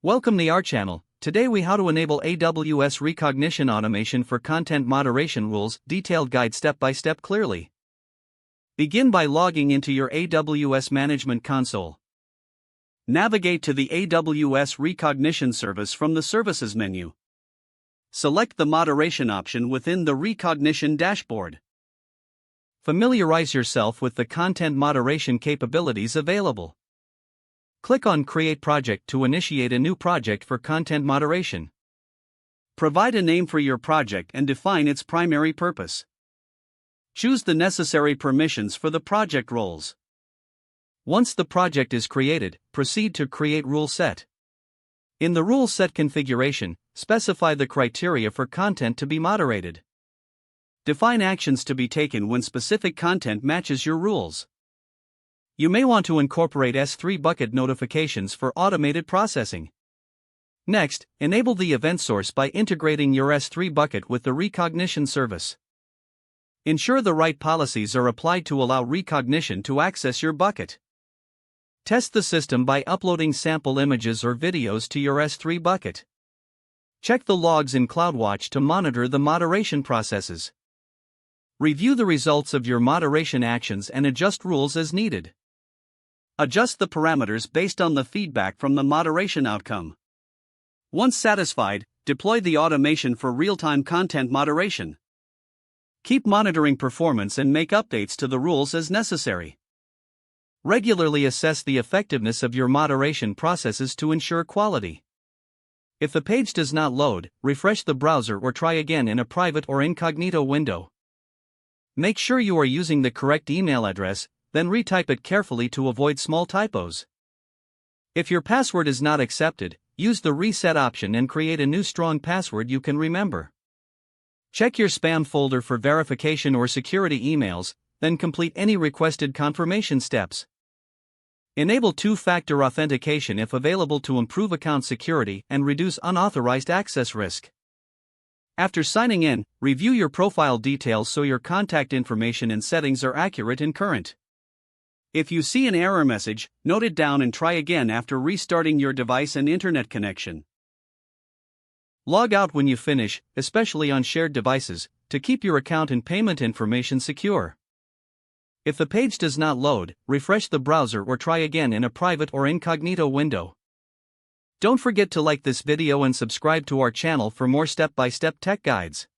Welcome to our channel. Today we how to enable AWS Rekognition automation for content moderation rules, detailed guide step by step clearly. Begin by logging into your AWS Management Console. Navigate to the AWS Rekognition service from the Services menu. Select the moderation option within the Rekognition dashboard. Familiarize yourself with the content moderation capabilities available. Click on Create Project to initiate a new project for content moderation. Provide a name for your project and define its primary purpose. Choose the necessary permissions for the project roles. Once the project is created, proceed to Create Rule Set. In the Rule Set configuration, specify the criteria for content to be moderated. Define actions to be taken when specific content matches your rules. You may want to incorporate S3 bucket notifications for automated processing. Next, enable the event source by integrating your S3 bucket with the Rekognition service. Ensure the right policies are applied to allow Rekognition to access your bucket. Test the system by uploading sample images or videos to your S3 bucket. Check the logs in CloudWatch to monitor the moderation processes. Review the results of your moderation actions and adjust rules as needed. Adjust the parameters based on the feedback from the moderation outcome. Once satisfied, deploy the automation for real-time content moderation. Keep monitoring performance and make updates to the rules as necessary. Regularly assess the effectiveness of your moderation processes to ensure quality. If the page does not load, refresh the browser or try again in a private or incognito window. Make sure you are using the correct email address, then retype it carefully to avoid small typos. If your password is not accepted, use the reset option and create a new strong password you can remember. Check your spam folder for verification or security emails, then complete any requested confirmation steps. Enable two-factor authentication if available to improve account security and reduce unauthorized access risk. After signing in, review your profile details so your contact information and settings are accurate and current. If you see an error message, note it down and try again after restarting your device and internet connection. Log out when you finish, especially on shared devices, to keep your account and payment information secure. If the page does not load, refresh the browser or try again in a private or incognito window. Don't forget to like this video and subscribe to our channel for more step-by-step tech guides.